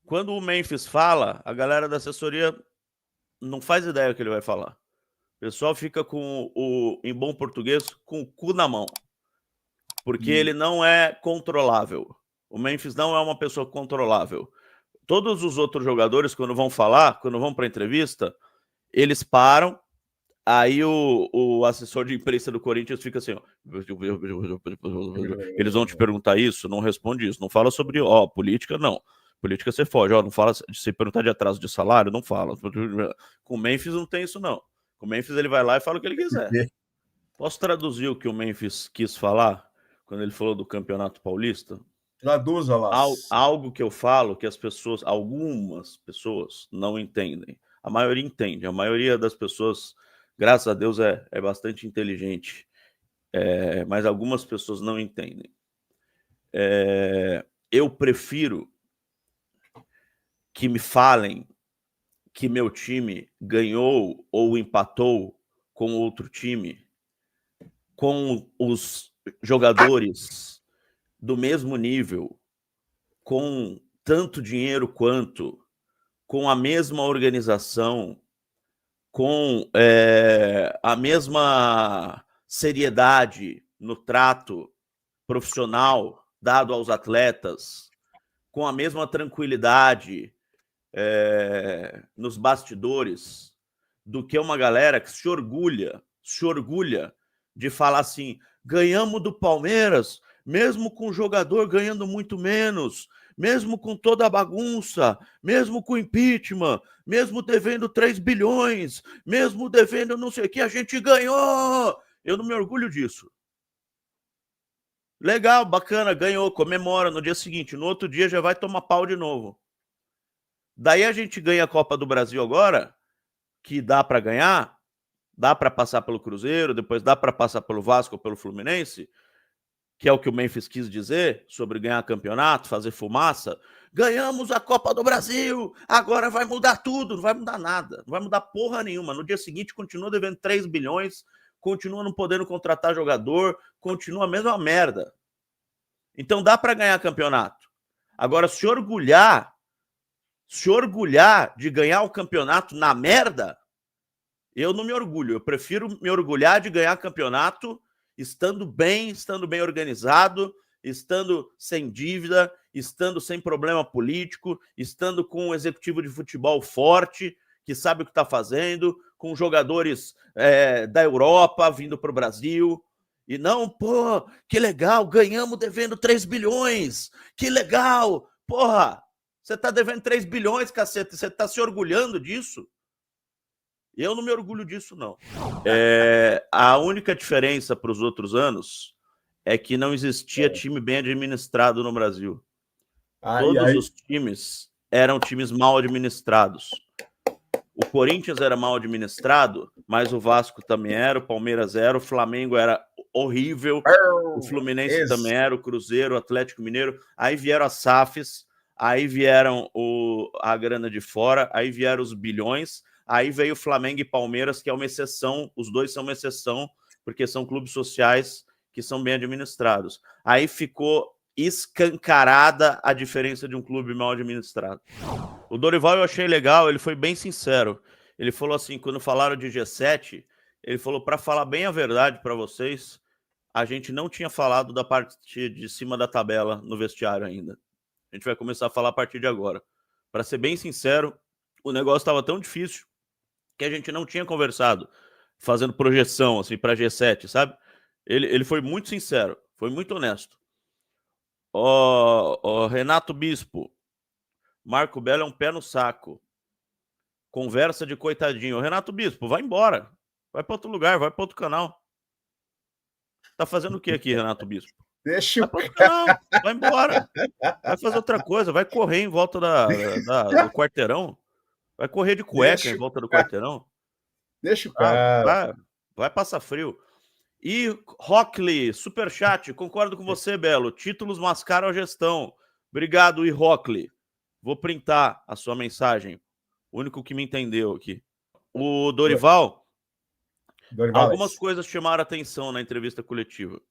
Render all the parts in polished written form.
Quando o Memphis fala, a galera da assessoria não faz ideia do que ele vai falar. O pessoal fica em bom português, com o cu na mão. Porque ele não é controlável. O Memphis não é uma pessoa controlável. Todos os outros jogadores, quando vão falar, quando vão para a entrevista, eles param, aí o assessor de imprensa do Corinthians fica assim, ó, eles vão te perguntar isso, não responde isso, não fala sobre, política, não. Política você foge, não fala, se perguntar de atraso de salário, não fala. Com o Memphis não tem isso, não. Com o Memphis ele vai lá e fala o que ele quiser. Posso traduzir o que o Memphis quis falar quando ele falou do Campeonato Paulista? Traduza lá. Algo que eu falo que algumas pessoas não entendem. A maioria entende. A maioria das pessoas, graças a Deus, é bastante inteligente. Mas algumas pessoas não entendem. Eu prefiro que me falem que meu time ganhou ou empatou com outro time, com os jogadores do mesmo nível, com tanto dinheiro quanto, com a mesma organização, com a mesma seriedade no trato profissional dado aos atletas, com a mesma tranquilidade nos bastidores, do que uma galera que se orgulha de falar assim, ganhamos do Palmeiras, mesmo com o jogador ganhando muito menos, mesmo com toda a bagunça, mesmo com o impeachment, mesmo devendo 3 bilhões, mesmo devendo não sei o que, a gente ganhou! Eu não me orgulho disso. Legal, bacana, ganhou, comemora no dia seguinte. No outro dia já vai tomar pau de novo. Daí a gente ganha a Copa do Brasil agora, que dá para ganhar, dá para passar pelo Cruzeiro, depois dá para passar pelo Vasco ou pelo Fluminense, que é o que o Memphis quis dizer sobre ganhar campeonato, fazer fumaça. Ganhamos a Copa do Brasil, agora vai mudar tudo. Não vai mudar nada, não vai mudar porra nenhuma. No dia seguinte continua devendo 3 bilhões, continua não podendo contratar jogador, continua a mesma merda. Então dá para ganhar campeonato. Agora, se orgulhar de ganhar o campeonato na merda, eu não me orgulho. Eu prefiro me orgulhar de ganhar campeonato estando bem organizado, estando sem dívida, estando sem problema político, estando com um executivo de futebol forte, que sabe o que está fazendo, com jogadores da Europa vindo para o Brasil. E não, que legal, ganhamos devendo 3 bilhões, que legal, porra, você está devendo 3 bilhões, cacete, você está se orgulhando disso? Eu não me orgulho disso, não. A única diferença para os outros anos é que não existia time bem administrado no Brasil. Todos os times eram times mal administrados. O Corinthians era mal administrado, mas o Vasco também era, o Palmeiras era, o Flamengo era horrível, o Fluminense também era, o Cruzeiro, o Atlético Mineiro. Aí vieram as SAFs, aí vieram a grana de fora, aí vieram os bilhões. Aí veio o Flamengo e Palmeiras, que é uma exceção, os dois são uma exceção, porque são clubes sociais que são bem administrados. Aí ficou escancarada a diferença de um clube mal administrado. O Dorival eu achei legal, ele foi bem sincero. Ele falou assim, quando falaram de G7, ele falou, para falar bem a verdade para vocês, a gente não tinha falado da parte de cima da tabela no vestiário ainda. A gente vai começar a falar a partir de agora. Para ser bem sincero, o negócio estava tão difícil que a gente não tinha conversado, fazendo projeção assim para G7, sabe? Ele foi muito sincero, foi muito honesto. Renato Bispo, Marco Belo é um pé no saco. Conversa de coitadinho. Renato Bispo, vai embora. Vai para outro lugar, vai para outro canal. Tá fazendo o que aqui, Renato Bispo? Deixa vai para outro canal, vai embora. Vai fazer outra coisa, vai correr em volta do quarteirão. Vai correr de cueca em volta do quarteirão. Deixa o cara. Vai passar frio. E Rockley, superchat, concordo com você, Belo. Títulos mascaram a gestão. Obrigado, e Rockley. Vou printar a sua mensagem. O único que me entendeu aqui. O Dorival, algumas coisas chamaram a atenção na entrevista coletiva.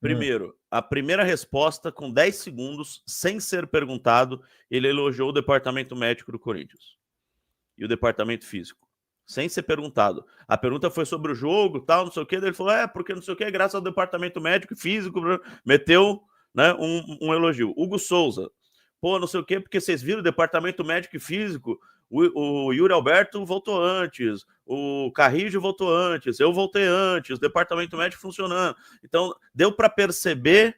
Primeiro, a primeira resposta, com 10 segundos, sem ser perguntado, ele elogiou o departamento médico do Corinthians e o departamento físico, sem ser perguntado. A pergunta foi sobre o jogo, tal, não sei o quê. Ele falou, porque não sei o quê, graças ao departamento médico e físico, meteu, né, um elogio. Hugo Souza, pô, não sei o quê, porque vocês viram o departamento médico e físico, o Yuri Alberto voltou antes, o Carrijo voltou antes, eu voltei antes, o departamento médico funcionando. Então, deu para perceber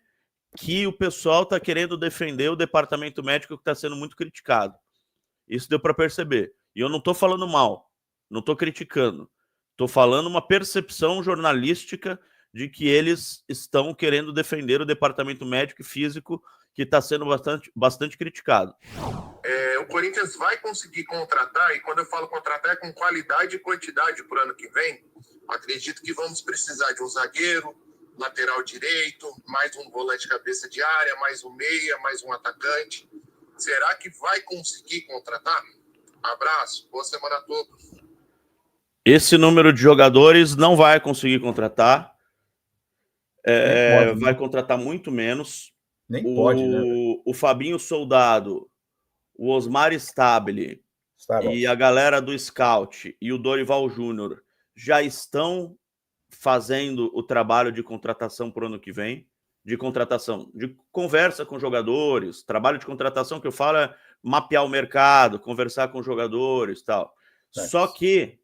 que o pessoal está querendo defender o departamento médico que está sendo muito criticado. Isso deu para perceber. E eu não estou falando mal, não estou criticando. Estou falando uma percepção jornalística de que eles estão querendo defender o departamento médico e físico que está sendo bastante criticado. O Corinthians vai conseguir contratar, e quando eu falo contratar é com qualidade e quantidade para o ano que vem. Acredito que vamos precisar de um zagueiro, lateral direito, mais um volante cabeça de área, mais um meia, mais um atacante. Será que vai conseguir contratar? Abraço, boa semana a todos. Esse número de jogadores não vai conseguir contratar. Vai contratar muito menos. Nem pode, né? O Fabinho Soldado, o Osmar Stabile e a galera do Scout e o Dorival Júnior já estão fazendo o trabalho de contratação para o ano que vem, de contratação, de conversa com jogadores, trabalho de contratação que eu falo é mapear o mercado, conversar com jogadores e tal. Só que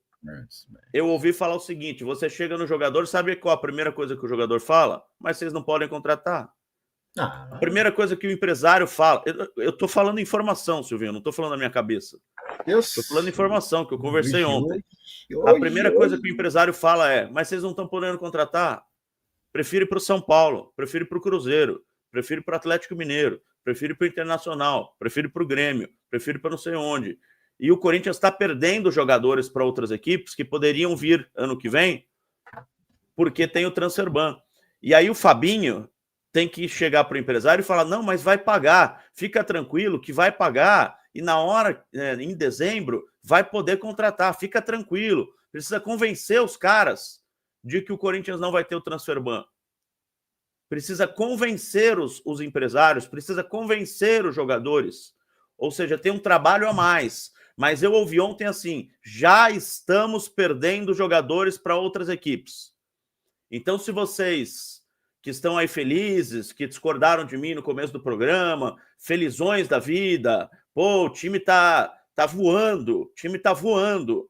eu ouvi falar o seguinte, você chega no jogador, sabe qual a primeira coisa que o jogador fala? Mas vocês não podem contratar. A primeira coisa que o empresário fala... Eu tô falando informação, Silvinho, não tô falando da minha cabeça. Tô falando informação, que eu conversei ontem. A primeira coisa que o empresário fala é, mas vocês não estão podendo contratar? Prefiro ir para o São Paulo, prefiro ir para o Cruzeiro, prefiro ir para o Atlético Mineiro, prefiro ir para o Internacional, prefiro ir para o Grêmio, prefiro ir para não sei onde. E o Corinthians está perdendo jogadores para outras equipes que poderiam vir ano que vem porque tem o transfer ban. E aí o Fabinho tem que chegar para o empresário e falar, não, mas vai pagar, fica tranquilo que vai pagar e na hora, em dezembro, vai poder contratar, fica tranquilo. Precisa convencer os caras de que o Corinthians não vai ter o transfer ban. Precisa convencer os empresários, precisa convencer os jogadores. Ou seja, tem um trabalho a mais. Mas eu ouvi ontem assim, já estamos perdendo jogadores para outras equipes. Então, se vocês que estão aí felizes, que discordaram de mim no começo do programa, felizões da vida, pô, o time tá voando, o time tá voando.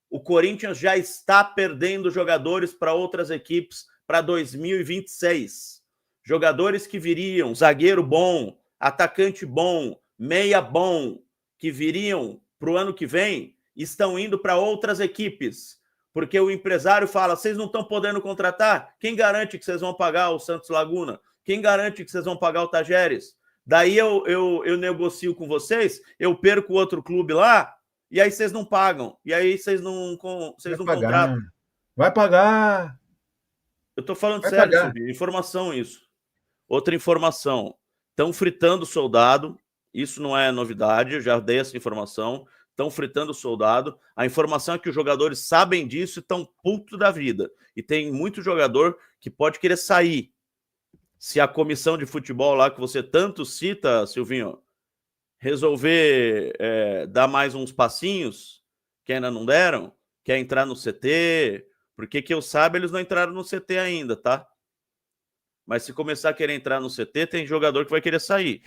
O Corinthians já está perdendo jogadores para outras equipes para 2026. Jogadores que viriam, zagueiro bom, atacante bom, meia bom, que viriam para o ano que vem, estão indo para outras equipes. Porque o empresário fala, vocês não estão podendo contratar? Quem garante que vocês vão pagar o Santos Laguna? Quem garante que vocês vão pagar o Tajeres? Daí eu negocio com vocês, eu perco o outro clube lá, e aí vocês não pagam. E aí vocês não contratam. Vai pagar. Eu tô falando sério, Silvio. Informação isso. Outra informação. Estão fritando o soldado. Isso não é novidade, eu já dei essa informação. Estão fritando o soldado. A informação é que os jogadores sabem disso e estão putos da vida. E tem muito jogador que pode querer sair. Se a comissão de futebol lá que você tanto cita, Silvinho, resolver dar mais uns passinhos, que ainda não deram, quer entrar no CT, porque que eu saiba, eles não entraram no CT ainda, tá? Mas se começar a querer entrar no CT, tem jogador que vai querer sair.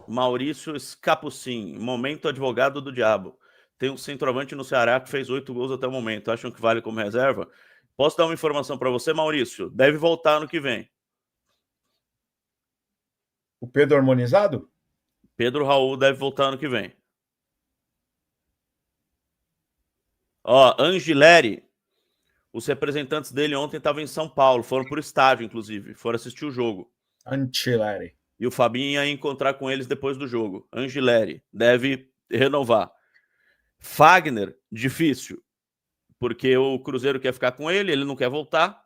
Maurício Escapucim, momento advogado do diabo. Tem um centroavante no Ceará que fez 8 gols até o momento. Acham que vale como reserva? Posso dar uma informação para você, Maurício? Deve voltar ano que vem. O Pedro Harmonizado? Pedro Raul deve voltar ano que vem. Ó, Angileri, os representantes dele ontem estavam em São Paulo, foram para o estádio, inclusive, foram assistir o jogo. Angileri. E o Fabinho ia encontrar com eles depois do jogo. Angileri deve renovar. Fagner, difícil, porque o Cruzeiro quer ficar com ele, ele não quer voltar,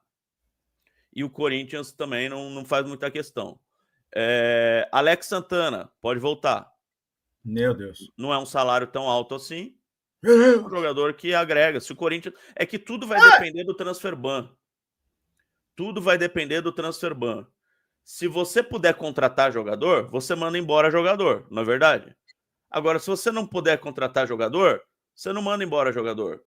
e o Corinthians também não faz muita questão. Alex Santana, pode voltar. Meu Deus. Não é um salário tão alto assim. É um jogador que agrega. Se o Corinthians... É que tudo vai depender do transfer ban. Tudo vai depender do transfer ban. se você puder contratar jogador, você manda embora jogador, não é verdade? Agora, se você não puder contratar jogador, você não manda embora jogador.